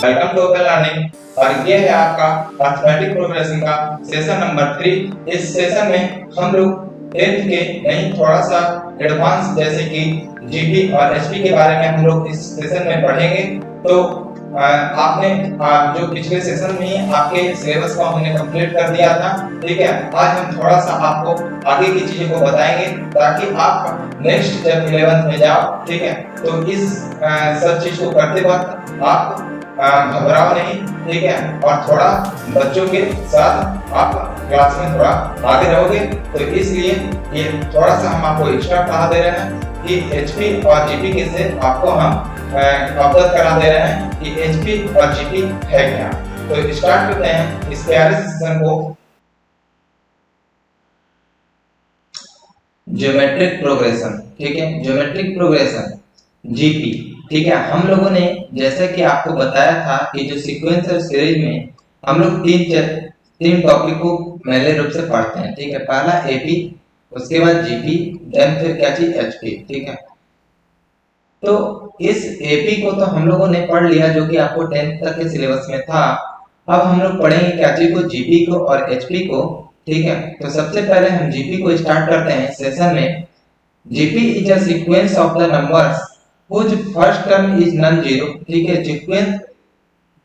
Welcome to open learning. और ये है आपका अरिथमेटिक प्रोग्रेशन का सेशन नंबर 3। इस सेशन में हम लोग 10th के नहीं थोड़ा सा एडवांस जैसे कि जीपी और एचपी के बारे में हम लोग इस सेशन में पढ़ेंगे। तो आपने जो पिछले सेशन में आपके सिलेबस को हमने कंप्लीट कर दिया था, ठीक है। आज हम थोड़ा सा आपको आगे की चीजों को बताएंगे ताकि आप नेक्स्ट जब 11th में जाओ, ठीक है, तो इस सब चीज को करते वक्त आप घबराओ नहीं, ठीक है, और थोड़ा बच्चों के साथ आप क्लास में थोड़ा आगे रहोगे। तो इसलिए ये थोड़ा सा हम आपको एक्स्ट्रा पढ़ा दे रहे हैं कि एचपी और जीपी के से आपको हम अवगत करा दे रहे हैं कि एचपी और जीपी है क्या। तो स्टार्ट करते हैं इस प्यारे सेशन को। ज्योमेट्रिक प्रोग्रेशन, ठीक है, ज्योमेट्रिक प्रोग्रेशन जीपी, ठीक है। हम लोगों ने जैसा कि आपको बताया था कि जो सीक्वेंस और सीरीज में हम लोग तीन टॉपिक को पहले रूप से पढ़ते हैं, ठीक है। पहला एपी, उसके बाद जीपी, देन फिर क्या चीज एचपी, ठीक है। तो इस एपी को तो हम लोगों ने पढ़ लिया जो कि आपको 10th तक के सिलेबस में था। अब हम लोग पढ़ेंगे क्या चीज को, जीपी को और एचपी को, ठीक है। तो सबसे पहले हम जीपी को स्टार्ट करते हैं सेशन में। GP is a sequence of the numbers whose first term is non zero, ठीक है। सीक्वेंस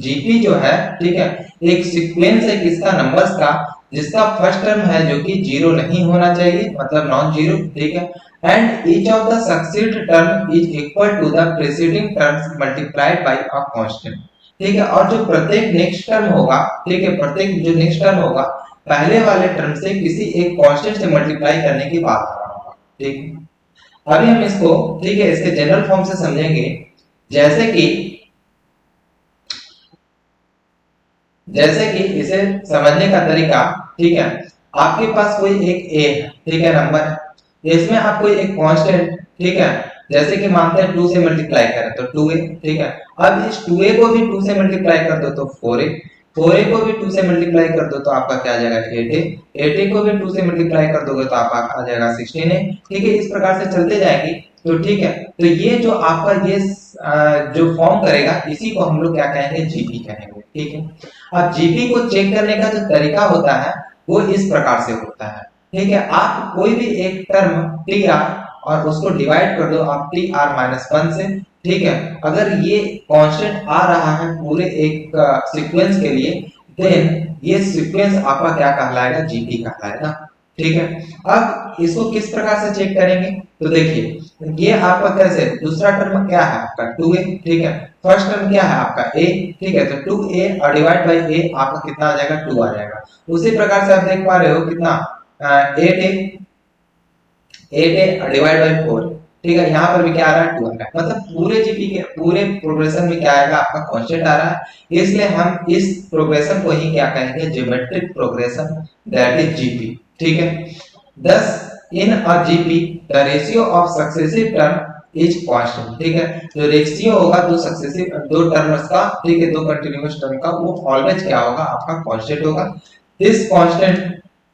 जीपी जो है, ठीक है, एक सीक्वेंस है किसका, नंबर्स का, जिसका फर्स्ट टर्म है जो कि जीरो नहीं होना चाहिए, मतलब नॉन जीरो, ठीक है। And each of the succeed term is equal to the preceding terms multiplied by a constant, ठीक है। और जो प्रत्येक नेक्स्ट टर्म होगा, ठीक है, प्रत्येक जो नेक्स्ट टर्म होगा पहले वाले टर्म से किसी एक कांस्टेंट से मल्टीप्लाई करने की बात कर रहा होगा, ठीक है। अभी हम इसको, ठीक है, इसके जनरल फॉर्म से समझेंगे। जैसे कि इसे समझने का तरीका, ठीक है, आपके पास कोई एक ए है, ठीक है, नंबर, इसमें आप कोई एक कांस्टेंट, ठीक है, जैसे कि मानते हैं 2 से मल्टीप्लाई करें तो 2a, ठीक है। अब इस 2a को भी 2 से मल्टीप्लाई कर दो तो 4a, 4a को भी 2 से मल्टीप्लाई कर दो तो आपका क्या आ जाएगा 8a, 8a को भी 2 से मल्टीप्लाई कर दोगे तो आपका आ जाएगा 16a, ठीक है। इस प्रकार से चलते जाएगी, तो ठीक है। तो ये जो आपका ये जो फॉर्म करेगा इसी को हम लोग क्या कहेंगे, जीपी कहेंगे, ठीक है। अब जीपी को चेक करने का जो तरीका होता है वो इस प्रकार से होता है, ठीक है। आप कोई भी एक टर्म टी आर और उसको डिवाइड कर दो आप टी आर माइनस 1 से, ठीक है। अगर ये कांस्टेंट आ रहा है पूरे एक सीक्वेंस के लिए, देन ये सीक्वेंस आपका क्या कहलाएगा, जीपी कहलाएगा, ठीक है। अब इसको किस प्रकार से चेक करेंगे, तो देखिए ये आपका कैसे, दूसरा टर्म क्या है आपका 2a, ठीक है, फर्स्ट टर्म क्या है आपका a, ठीक है। तो 2a और डिवाइड बाय a आपका कितना आ जाएगा, 2 आ जाएगा। उसी प्रकार से आप देख पा रहे हो कितना 8a डिवाइड बाय 4, ठीक है, यहाँ पर भी क्या आ रहा है 2 आ रहा है। मतलब पूरे जीपी के पूरे प्रोग्रेशन में क्या आएगा आपका कांस्टेंट आ रहा है, इसलिए हम इस प्रोग्रेशन को ही क्या कहेंगे, geometric progression, that is GP, ठीक है। Thus in a GP the ratio of successive term is constant, ठीक है। जो रेशियो होगा दो सक्सेसिव दो टर्म्स का, ठीक है, दो कंटीन्यूअस टर्म का, वो ऑलवेज क्या होगा आपका कांस्टेंट होगा। This constant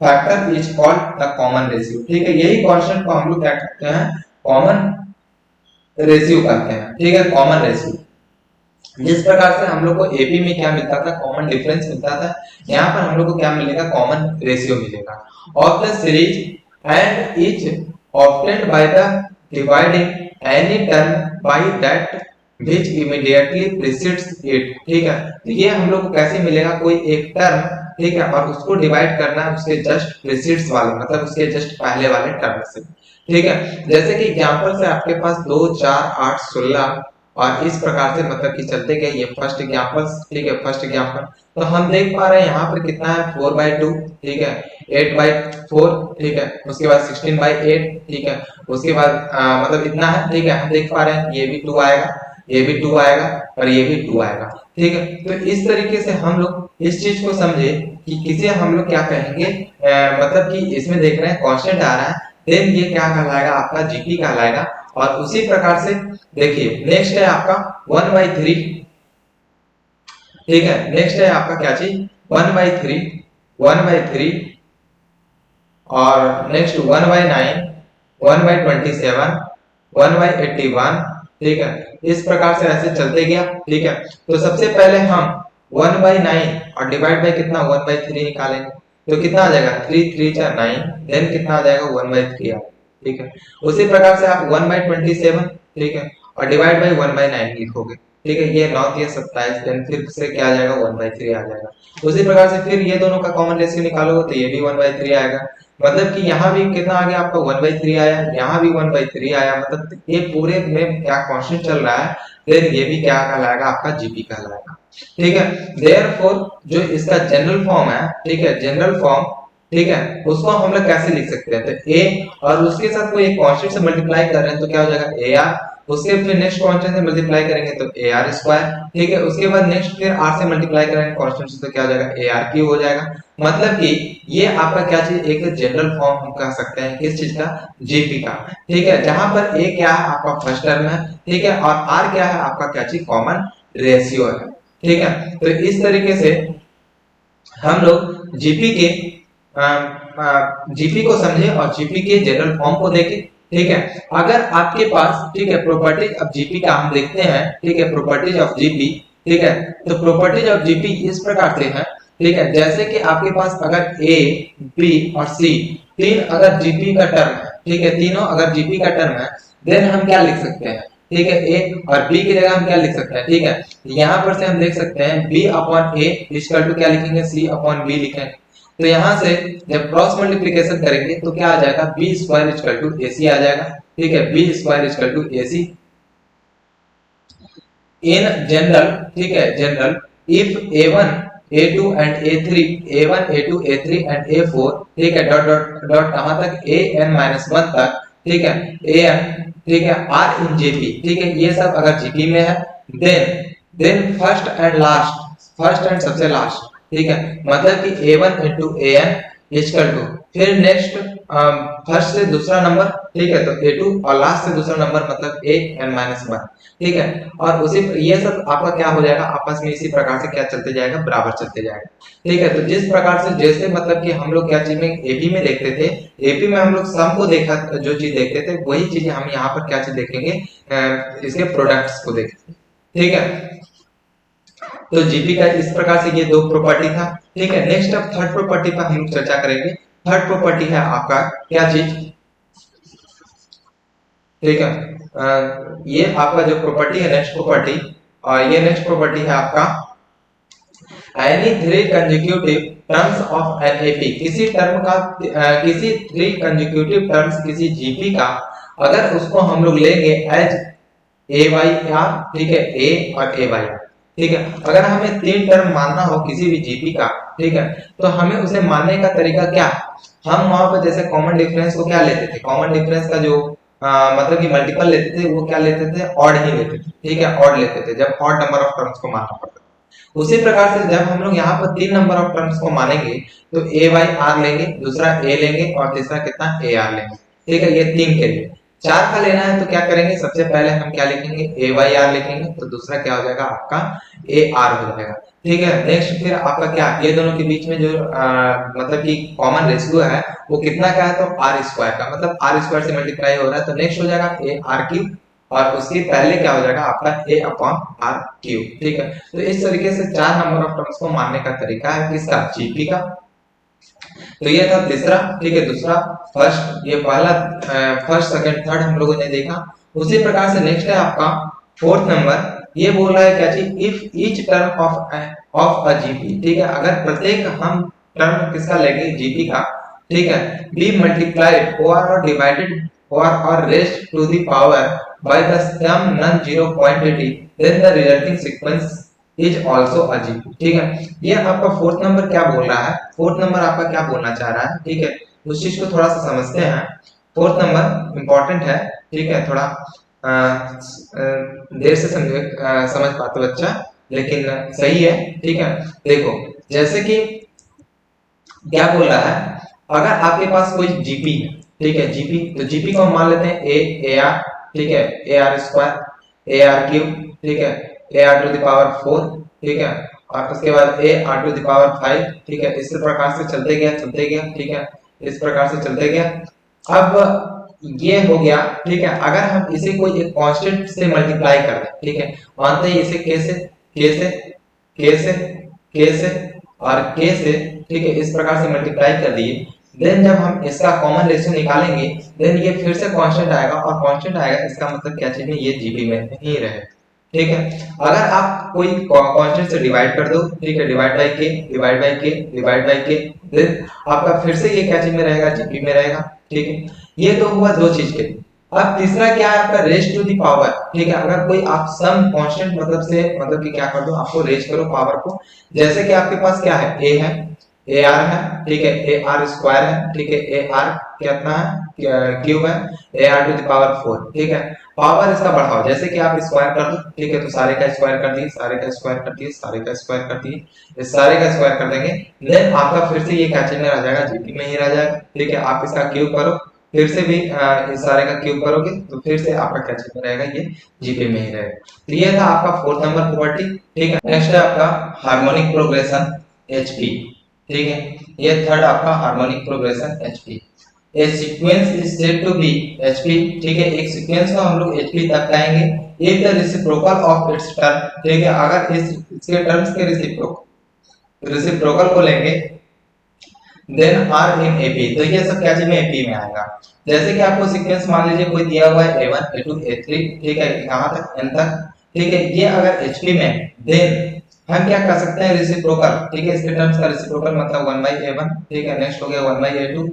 factor is called the common ratio, ठीक है। यही कांस्टेंट को हम लोग क्या कहते हैं, कॉमन रेशियो कहते हैं, ठीक है, कॉमन रेशियो। जिस प्रकार से हम लोग को एपी में क्या मिलता था, कॉमन डिफरेंस मिलता था, यहाँ पर हम लोग को क्या मिलेगा, कॉमन रेशियो मिलेगा of the series and is obtained by the dividing any term by that which immediately precedes it, ठीक है। तो ये हम लोग को कैसे मिलेगा, कोई एक टर्म, ठीक है, और उसको डिवाइड करना है उसके जस्ट प्रीसीड्स वाले, मतलब उसके जस्ट पहले वाले टर्म से, ठीक है। जैसे कि एग्जांपल से आपके पास 2 4 8 16 और इस प्रकार से मतलब कि चलते गए, ये फर्स्ट एग्जांपल, ठीक है, फर्स्ट एग्जांपल। तो हम देख पा रहे हैं यहाँ पर कितना है 4/2, ठीक है, 8/4, ठीक है, उसके बाद 16/8, ठीक है, उसके बाद मतलब इतना है, ठीक है। हम देख पा रहे हैं ये भी 2 आएगा, ये भी 2 आएगा और ये भी 2 आएगा, ठीक है। तो इस तरीके से हम लोग इस चीज को समझे कि किसे हम लोग क्या कहेंगे, मतलब कि इसमें देख रहे हैं कांस्टेंट आ रहा है, देन ये क्या कहलाएगा आपका जीपी कहलाएगा। और उसी प्रकार से देखिए नेक्स्ट है आपका 1/3, ठीक है, नेक्स्ट है आपका क्या चीज 1/3 और नेक्स्ट 1/9, 1/27, 1/81, ठीक है। इस प्रकार से ऐसे चलते गया, ठीक है। तो सबसे पहले हम 1/9 और डिवाइड बाय कितना 1/3 निकालेंगे, तो कितना आ जाएगा 3 3 4 9, देन कितना आ जाएगा 1/3 आ, ठीक है। उसी प्रकार से आप 1/27, ठीक है, और डिवाइड बाय 1/9 लिखोगे, ठीक है। ये 9 3 27, देन फिर से क्या आ जाएगा 1/3 आ जाएगा। उसी प्रकार से फिर ये दोनों का कॉमन रेशियो निकालोगे तो ये भी 1/3 आएगा, मतलब कि यहाँ भी कितना आ गया आपका 1/3 आया, यहाँ भी 1/3 आया, मतलब ये पूरे में क्या कांस्टेंट चल रहा है, फिर ये भी क्या कहलाएगा आपका जीपी कहलाएगा, ठीक है। देयरफॉर जो इसका जनरल फॉर्म है, ठीक है, जनरल फॉर्म, ठीक है, उसको हम लोग कैसे लिख सकते हैं, तो a और उसके साथ कोई एक कांस्टेंट से मल्टीप्लाई कर रहे हैं तो क्या हो जाएगा ar, उसके फिर नेक्स्ट कांस्टेंट से मल्टीप्लाई करेंगे तो ar स्क्वायर, ठीक है। उसके बाद नेक्स्ट फिर r से मल्टीप्लाई करेंगे कांस्टेंट से तो क्या हो जाएगा ar क्यूब हो जाएगा। मतलब कि ये आपका क्या चीज एक जनरल फॉर्म हम कह सकते हैं किस चीज का, जीपी का, ठीक है। जहां पर a क्या है आपका फर्स्ट टर्म है, ठीक है, और r क्या है आपका क्या चीज कॉमन रेशियो है, ठीक है। तो इस तरीके से हम लोग जीपी को समझे और जीपी के जनरल फॉर्म को देखे, ठीक है। अगर आपके पास, ठीक है, प्रॉपर्टीज ऑफ जीपी का हम देखते हैं, ठीक है, प्रॉपर्टीज ऑफ जीपी, ठीक है। तो प्रॉपर्टीज ऑफ जीपी इस प्रकार से है, ठीक है, जैसे कि आपके पास अगर ए बी और सी तीन अगर जीपी का टर्म है, ठीक है, तीनों अगर जीपी का टर्म है, देन हम क्या लिख सकते हैं, ठीक है, ए और बी की जगह हम क्या लिख सकते हैं, ठीक है। यहाँ पर से हम देख सकते हैं b upon a equal to क्या लिखेंगे, c अपॉन b लिखेंगे। तो यहाँ से जब क्रॉस मल्टीप्लिकेशन करेंगे तो क्या आ जाएगा, b square equal to ac आ जाएगा, ठीक है, b square equal to ac in general, ठीक है, general if a1 a2 and a1 a2 a3 and a4, ठीक है, डॉट डॉट डॉट कहां तक an-1 तक, ठीक है, an, ठीक है, आर इन जेपी, ठीक है, ये सब अगर जीपी में है, then first and last, first and सबसे लास्ट, ठीक है, मतलब कि a1 into an equal to फिर नेक्स्ट फर्स्ट से दूसरा नंबर, ठीक है, तो a2 और लास्ट से दूसरा नंबर मतलब an-1, ठीक है। और उसी ये सब आपका क्या हो जाएगा आपस में इसी प्रकार से क्या चलते जाएगा, बराबर चलते जाएगा, ठीक है। तो जिस प्रकार से जैसे मतलब कि हम लोग क्या चीज में एपी में देखते थे, एपी में हम लोग सम को देखा, जो चीज देखते थे वही चीज हम यहाँ पर क्या चीज देखेंगे, इसके प्रोडक्ट्स को देखेंगे, ठीक है। तो जीपी का इस प्रकार से ये दो प्रॉपर्टी था, ठीक है। नेक्स्ट अब थर्ड प्रॉपर्टी पर हम लोग चर्चा करेंगे। थर्ड प्रॉपर्टी है आपका क्या चीज, ठीक है, ये आपका जो प्रॉपर्टी है नेक्स्ट प्रॉपर्टी, और ये नेक्स्ट प्रॉपर्टी है आपका any three consecutive terms of an AP, किसी टर्म का किसी थ्री कंसेक्यूटिव टर्म्स किसी जीपी का अगर उसको हम लोग लेंगे एज ए वाई आर, ठीक है, ए और ए वाई, ठीक है। अगर हमें तीन टर्म मानना हो किसी भी जीपी का, ठीक है, तो हमें उसे मानने का तरीका क्या, हम वहां पर जैसे कॉमन डिफरेंस को क्या लेते थे, कॉमन डिफरेंस का जो मतलब कि मल्टीपल लेते थे वो क्या लेते थे, ऑड ही लेते थे, ठीक है, ऑड लेते थे जब ऑड नंबर ऑफ टर्म्स को मानना पड़ता। उसी प्रकार से जब हम लोग यहाँ पर तीन नंबर ऑफ टर्म्स को मानेंगे तो ए वाई आर लेंगे, दूसरा ए लेंगे और तीसरा कितना ए आर लेंगे, ठीक है, ये तीन के लिए। चार का लेना है तो क्या करेंगे, सबसे पहले हम क्या लिखेंगे, ए वाई आर लिखेंगे, तो दूसरा क्या हो जाएगा आपका ए आर हो जाएगा, ठीक है। नेक्स्ट फिर आपका क्या, ये दोनों के बीच में जो मतलब कि कॉमन रेशियो है वो कितना का है, तो आर स्क्वायर का, मतलब आर स्क्वायर से मल्टीप्लाई हो रहा है, तो नेक्स्ट हो जाएगा ए आर क्यूब, और उसके पहले क्या हो जाएगा आपका a अपॉन आर क्यूब, ठीक है। तो इस तरीके से चार नंबर ऑफ टर्म्स को मानने का तरीका है किसका, जीपी का। तो ये था तीसरा, ठीक है, दूसरा फर्स्ट, ये पहला फर्स्ट सेकंड थर्ड हम लोगों ने देखा। उसी प्रकार से नेक्स्ट है आपका फोर्थ नंबर, ये बोल रहा है क्या चीज, if each term of a GP, ठीक है, अगर प्रत्येक हम टर्म किसका लेंगे जीपी का, ठीक है, बी मल्टीप्लाइड और डिवाइडेड और raised to the power by the sum non-zero quantity, then the resulting sequence is also a GP, ठीक है। ये आपका फोर्थ नंबर क्या बोल रहा है, फोर्थ नंबर आपका क्या बोलना चाह रहा है, ठीक है, उस चीज को थोड़ा सा समझते हैं। फोर्थ नंबर इंपॉर्टेंट है, ठीक है, थोड़ा देर से समझ पाते बच्चा, लेकिन सही है, ठीक है। देखो जैसे कि क्या बोल रहा है, अगर आपके पास कोई जीपी है, ठीक है, जीपी, तो जीपी को हम मान लेते हैं ए आर, ठीक है, a r square, a r cube, ठीक है, a r to the power 4, ठीक है, और उसके बाद a r to the power 5, ठीक है। इस प्रकार से चलते गया, ठीक है, इस प्रकार से चलते गया। अब ये हो गया, ठीक है। अगर हम इसे कोई एक कांस्टेंट से मल्टीप्लाई कर दें, ठीक है, मानते हैं इसे के से और के से, ठीक है, इस प्रकार से मल्टीप्लाई कर दिए। देन जब हम इसका कॉमन रेशियो निकालेंगे, देन ये फिर से कांस्टेंट आएगा, और कांस्टेंट आएगा इसका मतलब क्या चाहिए, ये जीबी में ही रहे, ठीक है। अगर आप कोई कांस्टेंट से डिवाइड कर दो, ठीक है, डिवाइड बाय के, डिवाइड बाय के, डिवाइड बाय के, देन आपका फिर से ये क्या चीज में रहेगा, जीपी में रहेगा, ठीक है। ये तो हुआ दो चीज के। अब तीसरा क्या है आपका, रेज टू दी पावर, ठीक है। अगर कोई आप सम कांस्टेंट मतलब से मतलब कि क्या कर दो, आपको रेज करो पावर को, जैसे कि आपके पास क्या है, ए है, ए आर है, ठीक है, ए आर स्क्वायर है, ठीक है, ए आर कितना है, क्यूब है, a r to the power 4, ठीक है। पावर इसका बढ़ाओ, जैसे कि आप स्क्वायर कर दो, ठीक है, तो सारे का स्क्वायर कर दिए, सारे का स्क्वायर कर दिए, सारे का स्क्वायर कर दिए, इस सारे का स्क्वायर कर देंगे, देन आपका फिर से ये क्या चीज में रह जाएगा, जीपी में ही रह जाएगा, ठीक है। आप इसका क्यूब करो, फिर से भी इस सारे का क्यूब करोगे तो फिर से आपका क्या चीज में रहेगा, ये जीपी में ही रहेगा। तो ये था आपका फोर्थ नंबर प्रॉपर्टी, ठीक है। नेक्स्ट है आपका हार्मोनिक प्रोग्रेशन एचपी, ठीक है। ये थर्ड आपका harmonic progression HP. A sequence is said to be HP, ठीक है, एक सीक्वेंस को हम लोग एचपी तक कहेंगे if the reciprocal of its term, ठीक है, अगर इसके टर्म्स के रेसिप्रोकल को लेंगे, देन आर इन एपी, तो ये सब क्या चीज में एपी में आएगा। जैसे कि आपको सीक्वेंस मान लीजिए कोई दिया हुआ है a1 a2 a3, ठीक है, कहां तक, n तक, ठीक है। ये अगर एचपी में, देन हम क्या कर सकते हैं, रेसिप्रोकल, ठीक है, इसके टर्म्स का रेसिप्रोकल मतलब 1/a1, ठीक है, नेक्स्ट हो गया 1/a2,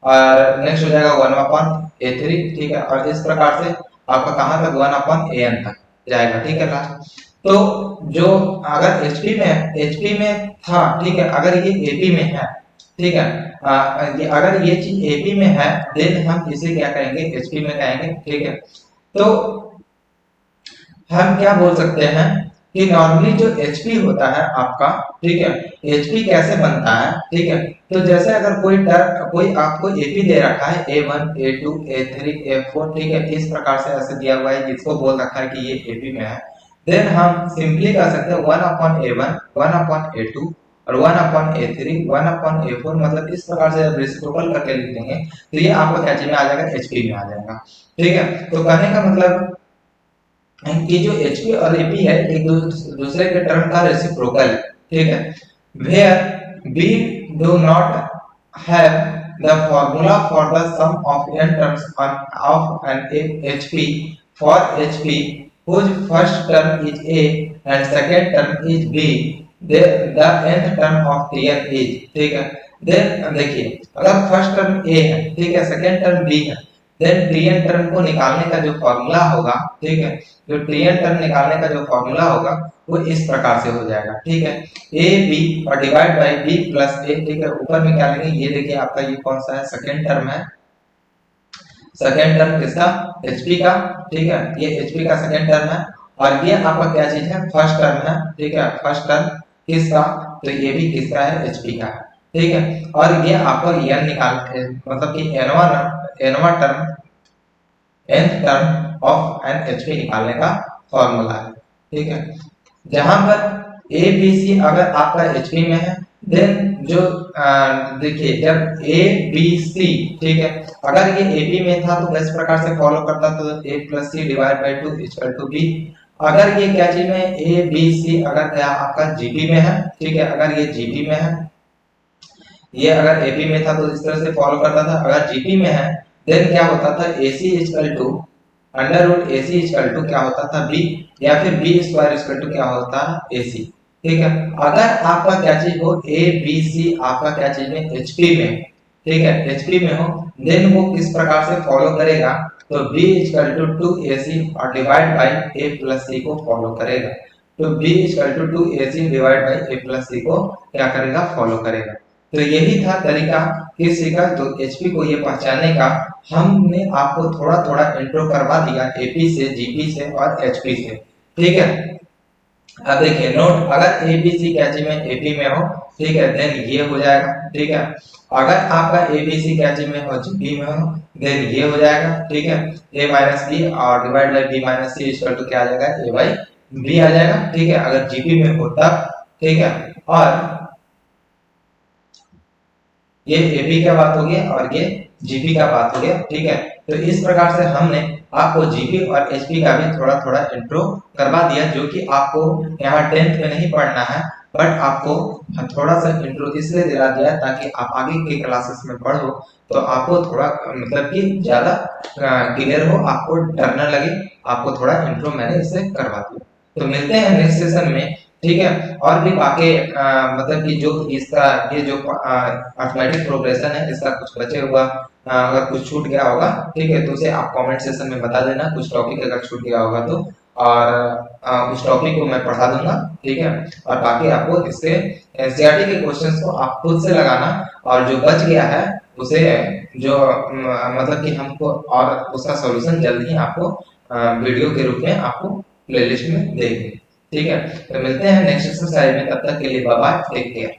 और नेक्स्ट हो जाएगा 1/a3, ठीक है, और इस प्रकार से आपका कहां तक 1/an तक जाएगा, ठीक है लास्ट। तो जो अगर एचपी में था, ठीक है, अगर ये एपी में है, ठीक है, अगर ये चीज एपी में है, देन हम इसे क्या कहेंगे, एचपी में कहेंगे, ठीक है। तो हम क्या बोल सकते हैं कि नॉर्मली जो एचपी होता है आपका, ठीक है, एचपी कैसे बनता है, ठीक है। तो जैसे अगर कोई आपको एपी दे रखा है a1 a2 a3 a4, ठीक है, इस प्रकार से ऐसे दिया हुआ है जिसको बोल रखा है कि ये एपी में है, देन हम सिंपली कह सकते हैं 1/a1 1/a2 और 1/a3 1/a4, मतलब इस प्रकार से रेसिप्रोकल करके लिख देंगे तो ये आपका क्या चीज में आ जाएगा, एचपी में आ जाएगा, ठीक है। तो कहने का मतलब कि जो एचपी और एपी है एक दूसरे के टर्म का रेसिप्रोकल, ठीक है। Where we do not have the formula for the sum of n terms of an HP for HP whose first term is a and second term is b, the nth term of tn is, ठीक है। Then देखिए अगर first term a है, ठीक है, second term b है, then tn term को निकालने का जो फॉर्मूला होगा, ठीक है, जो tn टर्म निकालने का जो फॉर्मूला होगा वो इस प्रकार से हो जाएगा, ठीक है, a b और divide by b plus a, ठीक है। ऊपर में क्या लेंगे, ये देखिए आपका ये कौन सा है, सेकंड टर्म है, सेकंड टर्म किसका, एचपी का, ठीक है, ये एचपी का सेकंड टर्म है, और ये आपका क्या चीज है, फर्स्ट टर्म है, ठीक है, फर्स्ट टर्म किसका, तो ये भी किसका है, एचपी का है, ठीक है। और ये आपको n निकाल मतलब कि nवा term nth term of an HP निकालने का फॉर्मूला है, ठीक है। जहां पर ए बी सी अगर आपका एचपी में है, देन जो देखिए जब ए बी सी, ठीक है, अगर ये एपी में था तो इस प्रकार से फॉलो करता, तो a plus c divide by 2 equal to b. अगर ये क्या चीज में ए बी सी अगर क्या आपका जीपी में है, ठीक है, अगर ये जीपी में है, ये अगर एपी में था तो इस तरह से फॉलो करता था, अगर जीपी में है देन क्या होता था, ac equal to under root ac equal to क्या होता था, b, या फिर b स्क्वायर इक्वल टू क्या होता है, ac, ठीक है। अगर आपका क्या चीज हो, a b c आपका क्या चीज में, hp में, ठीक है, hp में हो, देन वो किस प्रकार से फॉलो करेगा, तो b इक्वल टू 2ac और divide by a plus c को फॉलो करेगा, तो b equal to 2ac divide by a plus c को क्या करेगा, फॉलो करेगा। तो यही था तरीका किसी का, तो एचपी को ये पहचानने का। हमने आपको थोड़ा थोड़ा इंट्रो करवा दिया एपी से, जीपी से और एचपी से, ठीक है। अब देखिए नोट, अगर एबीसी कैची में एपी में हो, ठीक है, देन ये हो जाएगा, ठीक है। अगर आपका एबीसी कैची में हो, जीपी में हो, देन ये हो जाएगा, ठीक है, a माइनस बी और divide by b minus c equal to क्या आ जाएगा, a बाय b आ जाएगा, ठीक है, अगर जीपी में हो तब, ठीक है। और ये एपी क्या बात होगी और ये जीपी का बात हो गया, ठीक है। तो इस प्रकार से हमने आपको जीपी और एचपी का भी थोड़ा थोड़ा इंट्रो करवा दिया, जो कि आपको यहाँ 10th में नहीं पढ़ना है, बट आपको थोड़ा सा इंट्रो इसलिए दिला दिया ताकि आप आगे के क्लासेस में पढ़ो तो आपको थोड़ा मतलब कि ज्यादा क्लियर हो, आपको डर न लगे, आपको थोड़ा इंट्रो मैंने इससे करवा दिया। तो मिलते हैं नेक्स्ट सेशन में, ठीक है। और भी बाकी मतलब कि जो इसका ये जो अर्थमेटिक प्रोग्रेशन है इसका कुछ बचे हुआ अगर कुछ छूट गया होगा, ठीक है, तो उसे आप कमेंट सेक्शन में बता देना, कुछ टॉपिक अगर छूट गया होगा तो, और उस टॉपिक को मैं पढ़ा दूंगा, ठीक है। और बाकी आपको इसके एनसीईआरटी के क्वेश्चंस को आप खुद से लगाना, और जो बच गया है उसे जो मतलब कि हमको और उसका सॉल्यूशन जल्द ही आपको वीडियो के रूप में आपको प्लेलिस्ट में देंगे, ठीक है। तो मिलते हैं नेक्स्ट एक्सरसाइज में, तब तक के लिए बाय बाय, टेक केयर।